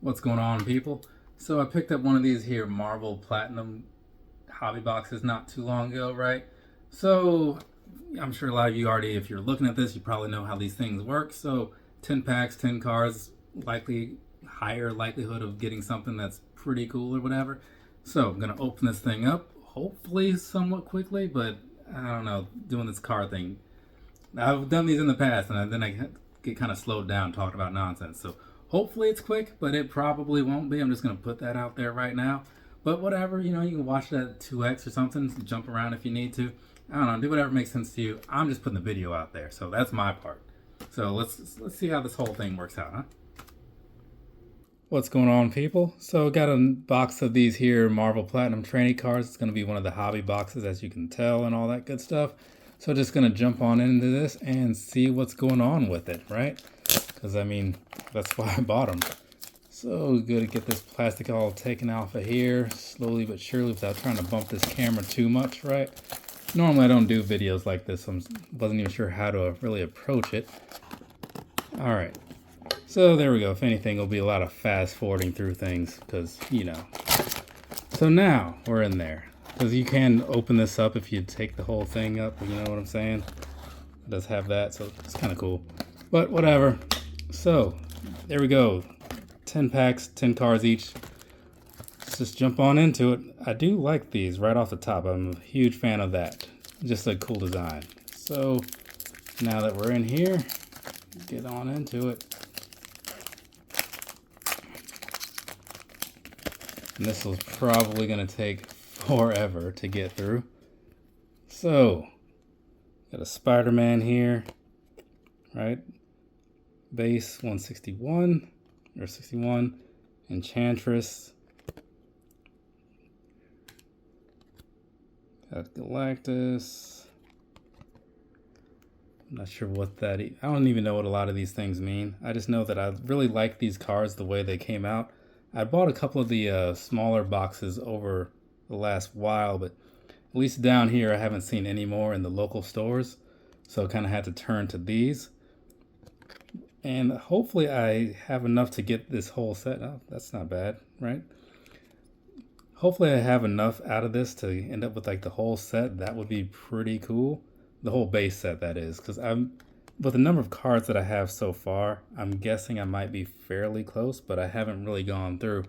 What's going on, people? So I picked up one of these here Marvel Platinum hobby boxes not too long ago, right? So I'm sure a lot of you already, if you're looking at this, you probably know how these things work. So 10 packs, 10 cards, likely higher likelihood of getting something that's pretty cool or whatever. So I'm gonna open this thing up, hopefully somewhat quickly, but I don't know, doing this card thing. I've done these in the past, and then I get kind of slowed down talking about nonsense. So hopefully it's quick, but it probably won't be. I'm just going to put that out there right now. But whatever, you can watch that at 2x or something, jump around if you need to. I don't know, do whatever makes sense to you. I'm just putting the video out there, so that's my part. So let's see how this whole thing works out, huh? What's going on, people? So got a box of these here Marvel Platinum trading cards. It's going to be one of the hobby boxes, as you can tell, and all that good stuff. So just going to jump on into this and see what's going on with it, right? Because, I mean, that's why I bought them. So good to get this plastic all taken off of here, slowly but surely, without trying to bump this camera too much, right? Normally I don't do videos like this, so I wasn't even sure how to really approach it. All right. So there we go. If anything, it'll be a lot of fast forwarding through things because, So now we're in there. Because you can open this up if you take the whole thing up, you know what I'm saying? It does have that, so it's kind of cool. But whatever. So there we go. 10 packs, 10 cards each. Let's just jump on into it. I do like these right off the top. I'm a huge fan of that. Just a cool design. So now that we're in here, get on into it. And this was probably going to take forever to get through. So, got a Spider-Man here, right? Base 161 or 61. Enchantress. Got Galactus. I'm not sure what that I don't even know what a lot of these things mean. I just know that I really like these cards the way they came out. I bought a couple of the smaller boxes over the last while, but at least down here I haven't seen any more in the local stores, so I kind of had to turn to these. And hopefully I have enough to get this whole set. Oh, that's not bad, right? Hopefully I have enough out of this to end up with like the whole set. That would be pretty cool. The whole base set, that is, because with the number of cards that I have so far, I'm guessing I might be fairly close, but I haven't really gone through.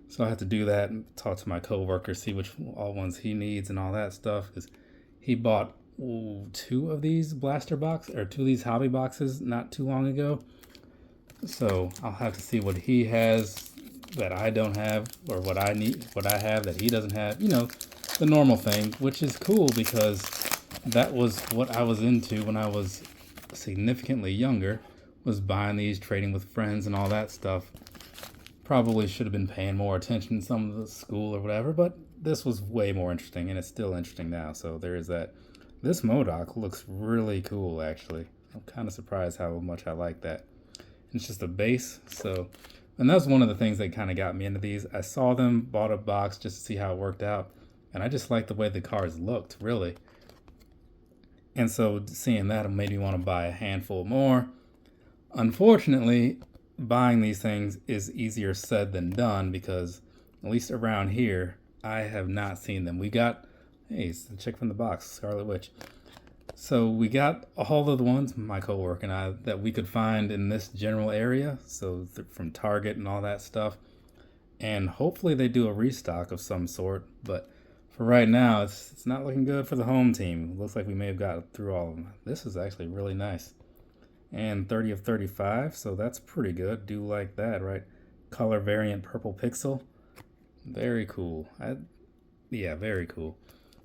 So I have to do that and talk to my coworker, see which all ones he needs and all that stuff, because he bought two of these blaster boxes, or two of these hobby boxes not too long ago. So I'll have to see what he has that I don't have, or what I need, what I have that he doesn't have. The normal thing, which is cool because that was what I was into when I was significantly younger, was buying these, trading with friends and all that stuff. Probably should have been paying more attention in some of the school or whatever, but this was way more interesting, and it's still interesting now, so there is that. This MODOK looks really cool, actually. I'm kind of surprised how much I like that. It's just a base, so, and that's one of the things that kind of got me into these. I saw them, bought a box just to see how it worked out, and I just liked the way the cards looked, really. And so seeing that made me want to buy a handful more. Unfortunately, buying these things is easier said than done because, at least around here, I have not seen them. We got, hey, it's the chick from the box, Scarlet Witch. So we got all of the ones, my coworker and I, that we could find in this general area. So from Target and all that stuff. And hopefully they do a restock of some sort, but for right now, it's not looking good for the home team. It looks like we may have got through all of them. This is actually really nice. And 30 of 35, so that's pretty good. Do like that, right? Color variant purple pixel. Very cool. Yeah, very cool.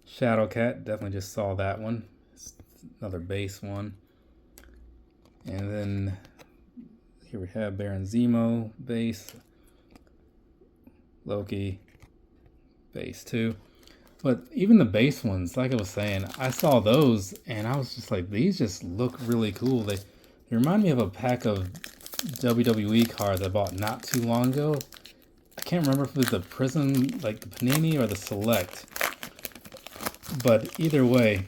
Shadow Cat, definitely just saw that one. It's another base one. And then here we have Baron Zemo, base. Loki, base 2. But even the base ones, like I was saying, I saw those and I was just like, these just look really cool. They remind me of a pack of WWE cards I bought not too long ago. I can't remember if it was the Prism, like the Panini, or the Select. But either way,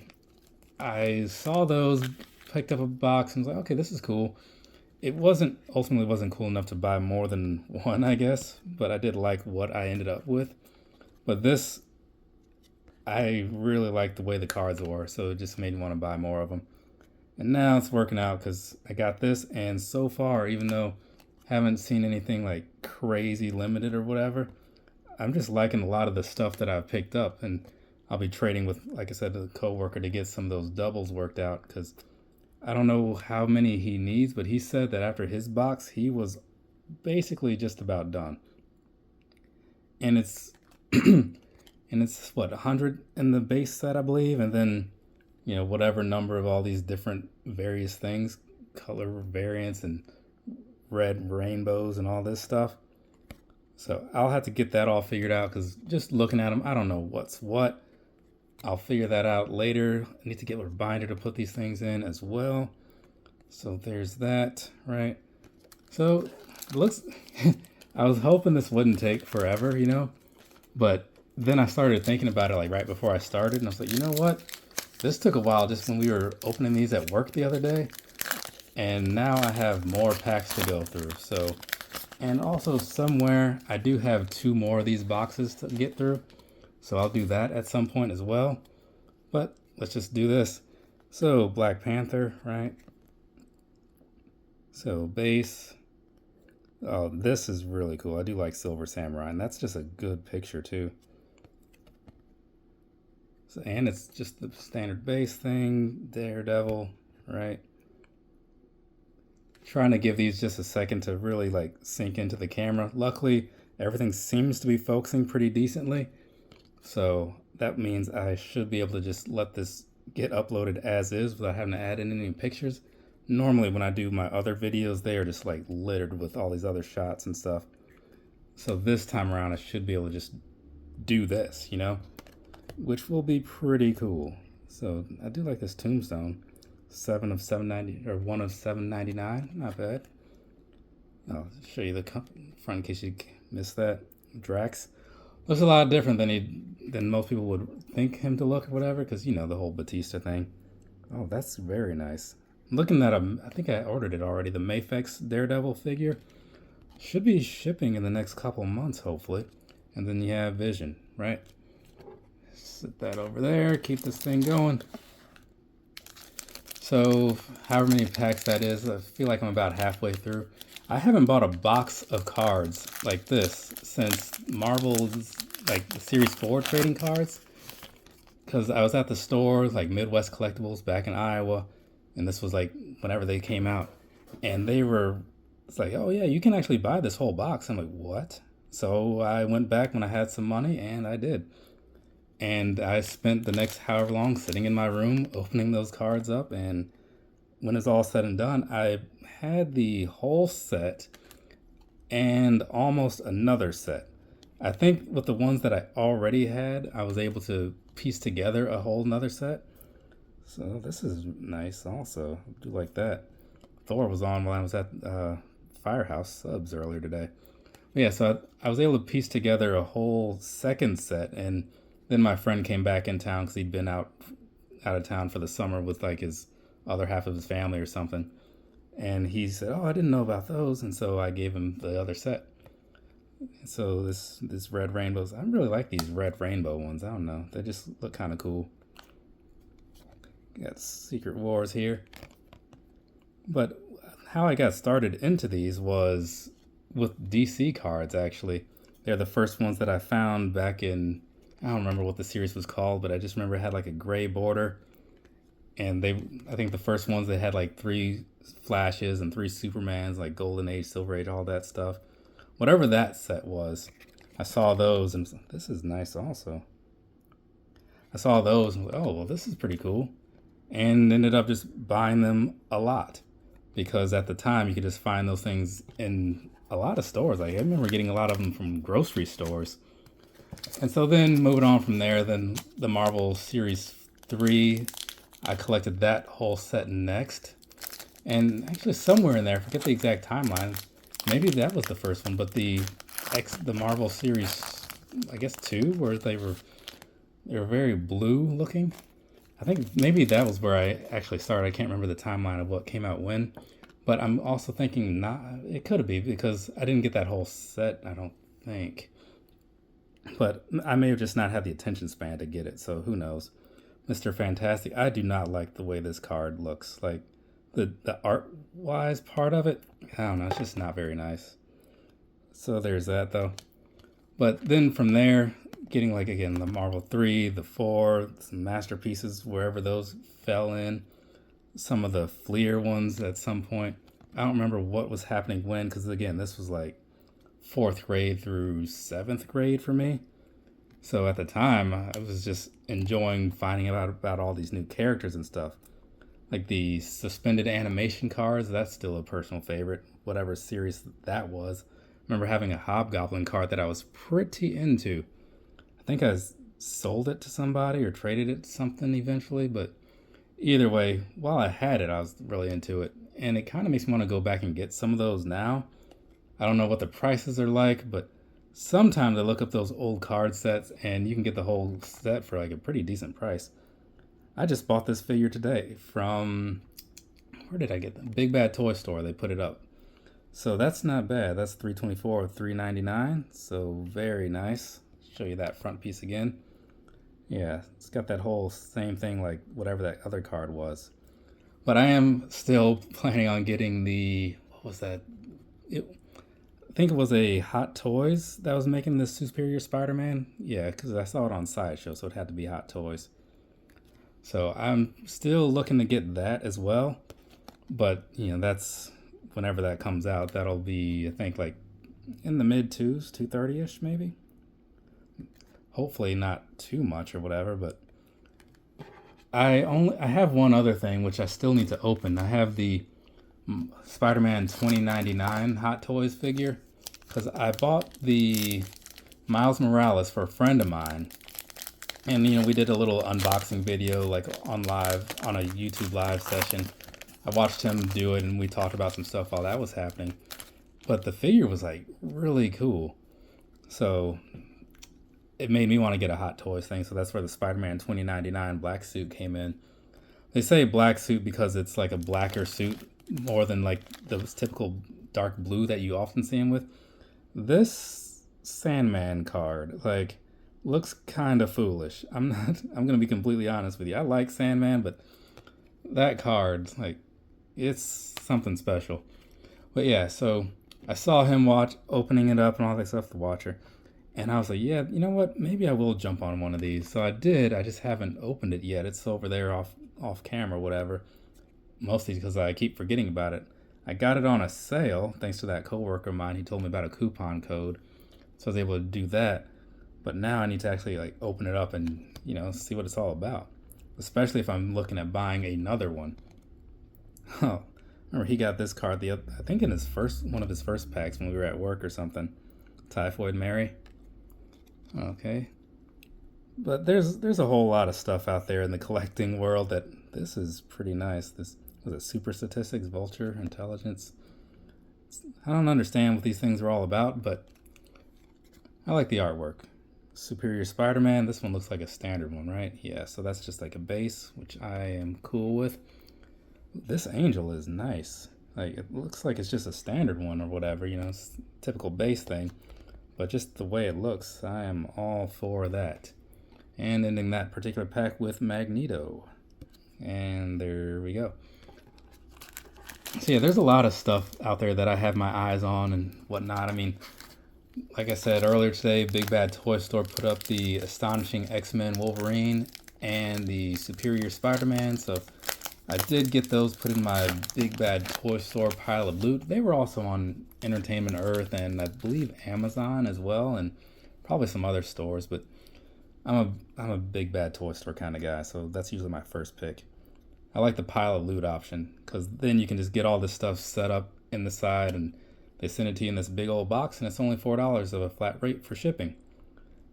I saw those, picked up a box and was like, okay, this is cool. it ultimately wasn't cool enough to buy more than one, I guess, but I did like what I ended up with. But this, I really liked the way the cards were, so it just made me want to buy more of them. And now it's working out because I got this, and so far, even though I haven't seen anything like crazy limited or whatever, I'm just liking a lot of the stuff that I've picked up. And I'll be trading with, like I said, the coworker to get some of those doubles worked out because I don't know how many he needs, but he said that after his box, he was basically just about done. And it's and it's what, 100 in the base set, I believe, and then whatever number of all these different various things, color variants and red rainbows and all this stuff. So I'll have to get that all figured out because just looking at them, I don't know what's what. I'll figure that out later. I need to get a binder to put these things in as well. So there's that, right? So it looks, I was hoping this wouldn't take forever, but then I started thinking about it like right before I started, and I was like, you know what? This took a while just when we were opening these at work the other day, and now I have more packs to go through. So, and also somewhere I do have 2 more of these boxes to get through. So I'll do that at some point as well. But let's just do this. So Black Panther, right? So base. Oh, this is really cool. I do like Silver Samurai, and that's just a good picture too. So, and it's just the standard base thing, Daredevil, right? Trying to give these just a second to really like sink into the camera. Luckily, everything seems to be focusing pretty decently. So that means I should be able to just let this get uploaded as is without having to add in any pictures. Normally when I do my other videos, they are just like littered with all these other shots and stuff. So this time around, I should be able to just do this, which will be pretty cool. So I do like this tombstone. 7 of 790 or 1 of 799, not bad. I'll show you the front in case you missed that. Drax looks a lot different than most people would think him to look or whatever, because the whole Batista thing. Oh, that's very nice. I'm looking at I think I ordered it already. The Mafex Daredevil figure should be shipping in the next couple months, hopefully. And then you have Vision, right? Set that over there. Keep this thing going. So, however many packs that is, I feel like I'm about halfway through. I haven't bought a box of cards like this since Marvel's, like, the Series 4 trading cards. Because I was at the stores, like Midwest Collectibles back in Iowa, and this was, like, whenever they came out. And it's like, oh, yeah, you can actually buy this whole box. I'm like, what? So I went back when I had some money, and I did. And I spent the next however long sitting in my room opening those cards up. And when it's all said and done, I had the whole set and almost another set. I think with the ones that I already had, I was able to piece together a whole nother set. So this is nice also. I do like that. Thor was on while I was at Firehouse Subs earlier today. But yeah, so I was able to piece together a whole second set, and then my friend came back in town because he'd been out of town for the summer with like his other half of his family or something. And he said, oh, I didn't know about those. And so I gave him the other set. So this red rainbows, I really like these red rainbow ones. I don't know. They just look kind of cool. Got Secret Wars here. But how I got started into these was with DC cards, actually. They're the first ones that I found back in, I don't remember what the series was called, but I just remember it had like a gray border. And I think the first ones, they had like 3 Flashes and 3 Supermans, like Golden Age, Silver Age, all that stuff. Whatever that set was, I saw those, and this is nice also. I saw those and was like, oh, well, this is pretty cool. And ended up just buying them a lot. Because at the time, you could just find those things in a lot of stores. Like I remember getting a lot of them from grocery stores. And so then moving on from there, then the Marvel Series 3, I collected that whole set next. And actually somewhere in there, I forget the exact timeline, maybe that was the first one, but the Marvel Series, I guess 2, where they were very blue looking. I think maybe that was where I actually started. I can't remember the timeline of what came out when. But I'm also thinking not, it could be because I didn't get that whole set, I don't think. But I may have just not had the attention span to get it, so who knows. Mr. Fantastic, I do not like the way this card looks. Like the art wise part of it, I don't know, it's just not very nice. So there's that though. But then from there, getting like again the Marvel 3, the 4, some masterpieces wherever those fell in, some of the Fleer ones at some point. I don't remember what was happening when, because again, this was like 4th grade through 7th grade for me. So at the time, I was just enjoying finding out about all these new characters and stuff. Like the suspended animation cards, that's still a personal favorite, whatever series that was. I remember having a Hobgoblin card that I was pretty into. I think I sold it to somebody or traded it to something eventually, but either way, while I had it, I was really into it. And it kind of makes me want to go back and get some of those now. I don't know what the prices are like, but sometimes I look up those old card sets and you can get the whole set for like a pretty decent price. I just bought this figure today from, where did I get them? Big Bad Toy Store, they put it up. So that's not bad. That's $324 or $399. So very nice. Show you that front piece again. Yeah, it's got that whole same thing like whatever that other card was. But I am still planning on getting the, what was that? I think it was a Hot Toys that was making this Superior Spider-Man. Yeah, because I saw it on Sideshow, so it had to be Hot Toys. So I'm still looking to get that as well. But, you know, that's whenever that comes out. That'll be, I think, like in the mid-2s, 230-ish maybe. Hopefully not too much or whatever, but I have one other thing which I still need to open. I have the Spider-Man 2099 Hot Toys figure because I bought the Miles Morales for a friend of mine, and you know, we did a little unboxing video like on a YouTube live session. I watched him do it and we talked about some stuff while that was happening, but the figure was like really cool, so it made me want to get a Hot Toys thing. So that's where the Spider-Man 2099 black suit came in. They say black suit because it's like a blacker suit more than like the typical dark blue that you often see him with. This Sandman card like looks kind of foolish. I'm gonna be completely honest with you. I like Sandman, but that card, like, it's something special. But yeah, so I saw him opening it up and all that stuff, the Watcher, and I was like, yeah, you know what? Maybe I will jump on one of these. So I did. I just haven't opened it yet. It's over there off camera, whatever. Mostly because I keep forgetting about it. I got it on a sale thanks to that coworker of mine. He told me about a coupon code, so I was able to do that. But now I need to actually like open it up and, you know, see what it's all about. Especially if I'm looking at buying another one. Oh, remember he got this card I think in one of his first packs when we were at work or something. Typhoid Mary. Okay. But there's a whole lot of stuff out there in the collecting world that this is pretty nice. This was it, super statistics, vulture, intelligence. I don't understand what these things are all about, but I like the artwork. Superior Spider-Man, this one looks like a standard one, right? Yeah, so that's just like a base, which I am cool with. This angel is nice. Like, it looks like it's just a standard one or whatever, you know, it's a typical base thing. But just the way it looks, I am all for that. And ending that particular pack with Magneto. And there we go. So yeah, there's a lot of stuff out there that I have my eyes on and whatnot. I mean, like I said earlier today, Big Bad Toy Store put up the Astonishing X-Men Wolverine and the Superior Spider-Man. So I did get those put in my Big Bad Toy Store pile of loot. They were also on Entertainment Earth and I believe Amazon as well, and probably some other stores, but I'm a Big Bad Toy Store kind of guy, so that's usually my first pick. I like the pile of loot option because then you can just get all this stuff set up in the side and they send it to you in this big old box and it's only $4 of a flat rate for shipping.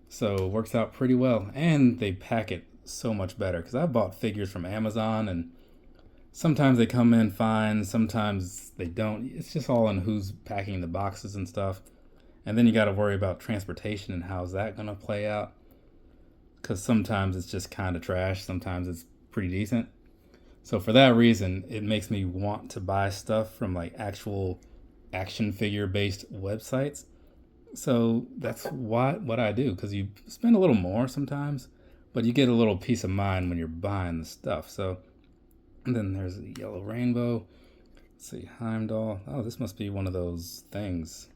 So it works out pretty well, and they pack it so much better because I bought figures from Amazon and sometimes they come in fine, sometimes they don't. It's just all in who's packing the boxes and stuff. And then you got to worry about transportation and how's that going to play out. Because sometimes it's just kind of trash, sometimes it's pretty decent. So for that reason, it makes me want to buy stuff from like actual action figure based websites. So that's what I do, because you spend a little more sometimes, but you get a little peace of mind when you're buying the stuff. So and then there's a yellow rainbow. Let's see, Heimdall. Oh, this must be one of those things.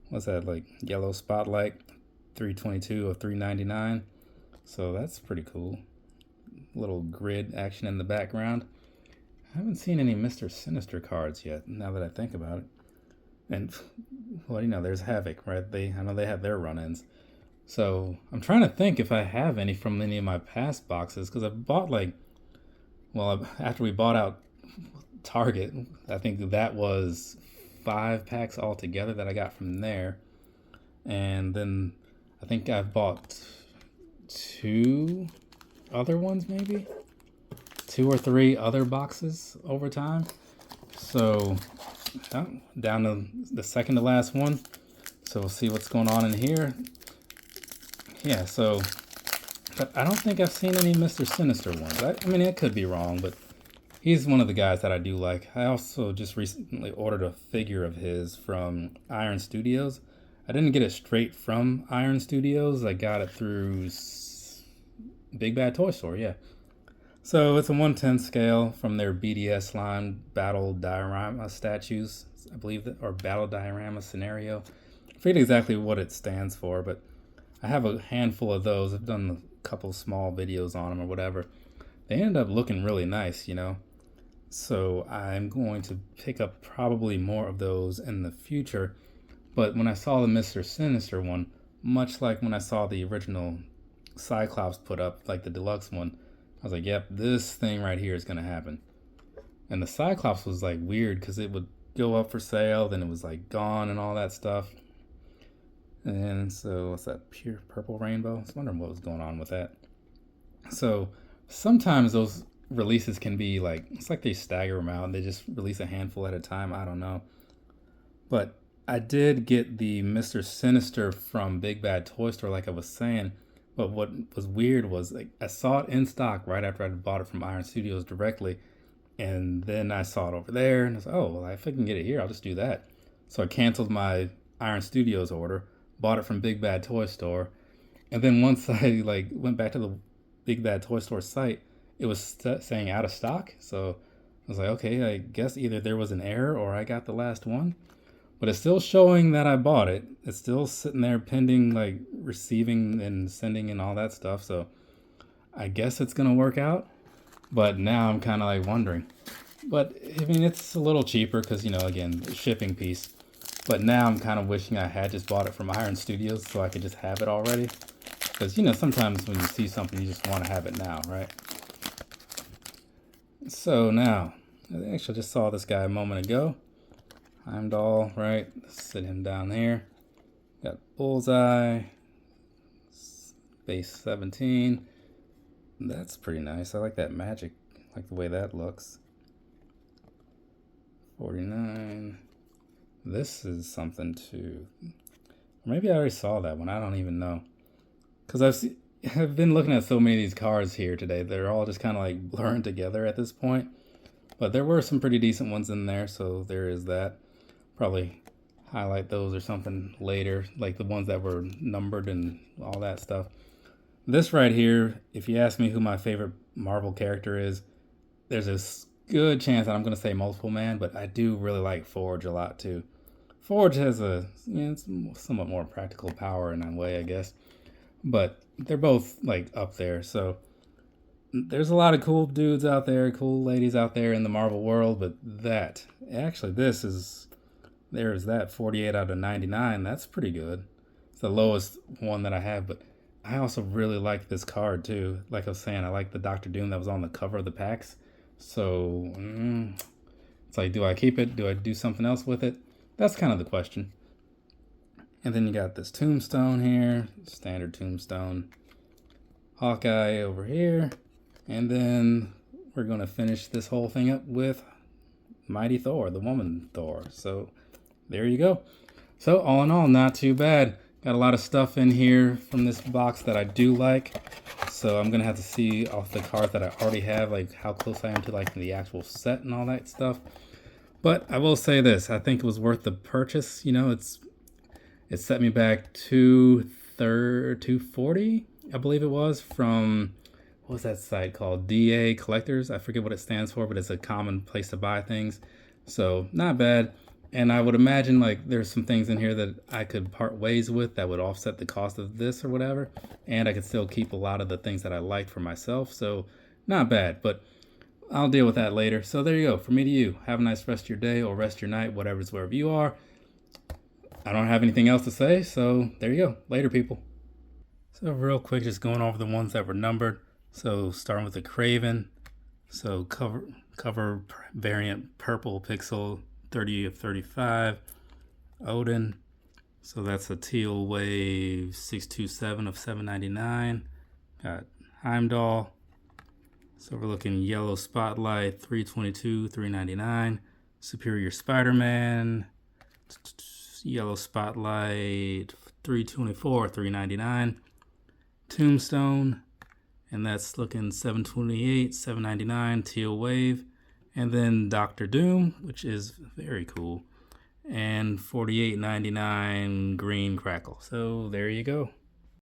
What's that, like yellow spotlight, 322 or 399? So that's pretty cool. Little grid action in the background. I haven't seen any Mr. Sinister cards yet, now that I think about it. And, well, there's Havoc, right? I know they have their run-ins. So I'm trying to think if I have any from any of my past boxes, because I've bought after we bought out Target, I think that was 5 packs altogether that I got from there. And then I think I've bought 2 other ones, maybe 2 or 3 other boxes over time. So down to the second to last one. So we'll see what's going on in here. Yeah, so but I don't think I've seen any Mr. Sinister ones. I mean, it could be wrong, but he's one of the guys that I do like. I also just recently ordered a figure of his from Iron Studios. I didn't get it straight from Iron Studios. I got it through Big Bad Toy Store, yeah. So it's a 1/10 scale from their BDS line, Battle Diorama Statues, I believe, or Battle Diorama Scenario. I forget exactly what it stands for, but I have a handful of those. I've done a couple small videos on them or whatever. They end up looking really nice, So I'm going to pick up probably more of those in the future. But when I saw the Mr. Sinister one, much like when I saw the original Cyclops put up, like the deluxe one, I was like, yep, this thing right here is going to happen. And the Cyclops was like weird because it would go up for sale, then it was like gone and all that stuff. And so what's that, pure purple rainbow? I was wondering what was going on with that. So sometimes those releases can be like, it's like they stagger them out and they just release a handful at a time. I don't know. But I did get the Mr. Sinister from Big Bad Toy Store, like I was saying. But what was weird was, like, I saw it in stock right after I bought it from Iron Studios directly. And then I saw it over there and I was like, oh, well, if I can get it here, I'll just do that. So I canceled my Iron Studios order, bought it from Big Bad Toy Store. And then once I went back to the Big Bad Toy Store site, it was saying out of stock. So I was like, okay, I guess either there was an error or I got the last one. But it's still showing that I bought it. It's still sitting there pending, receiving and sending and all that stuff. So I guess it's going to work out. But now I'm kind of wondering. But I mean, it's a little cheaper because, again, the shipping piece. But now I'm kind of wishing I had just bought it from Iron Studios so I could just have it already. Because, sometimes when you see something, you just want to have it now, right? So now, I actually just saw this guy a moment ago. Heimdall, right? Sit him down there. Got Bullseye. Base 17. That's pretty nice. I like that magic. I like the way that looks. 49. This is something too. Maybe I already saw that one. I don't even know. Because I've been looking at so many of these cards here today. They're all just kind of blurring together at this point. But there were some pretty decent ones in there, so there is that. Probably highlight those or something later, like the ones that were numbered and all that stuff. This right here, if you ask me who my favorite Marvel character is, there's a good chance that I'm going to say Multiple Man, but I do really like Forge a lot too. Forge has it's somewhat more practical power in that way, I guess. But they're both up there, so there's a lot of cool dudes out there, cool ladies out there in the Marvel world, but there's that 48 out of 99. That's pretty good. It's the lowest one that I have, but I also really like this card too. Like I was saying, I like the Doctor Doom that was on the cover of the packs. So it's do I keep it? Do I do something else with it? That's kind of the question. And then you got this Tombstone here, standard Tombstone. Hawkeye over here. And then we're going to finish this whole thing up with Mighty Thor, the woman Thor. So there you go. So all in all, not too bad. Got a lot of stuff in here from this box that I do like. So I'm gonna have to see off the cards that I already have, like how close I am to like the actual set and all that stuff. But I will say this, I think it was worth the purchase. You know, it set me back $240, I believe it was, from what was that site called? DA Collectors. I forget what it stands for, but it's a common place to buy things. So not bad. And I would imagine like there's some things in here that I could part ways with that would offset the cost of this or whatever. And I could still keep a lot of the things that I liked for myself. So not bad, but I'll deal with that later. So there you go. From me to you. Have a nice rest of your day or rest of your night, whatever's wherever you are. I don't have anything else to say, so there you go. Later, people. So real quick, just going over the ones that were numbered. So starting with the Craven. So cover variant purple pixel 30 of 35. Odin. So that's a teal wave 627 of 799. Got Heimdall. So we're looking yellow spotlight 322 399. Superior Spider-Man. Yellow spotlight 324 399. Tombstone, and that's looking 728 799. Teal wave. And then Doctor Doom, which is very cool, and 48.99 green crackle. So there you go.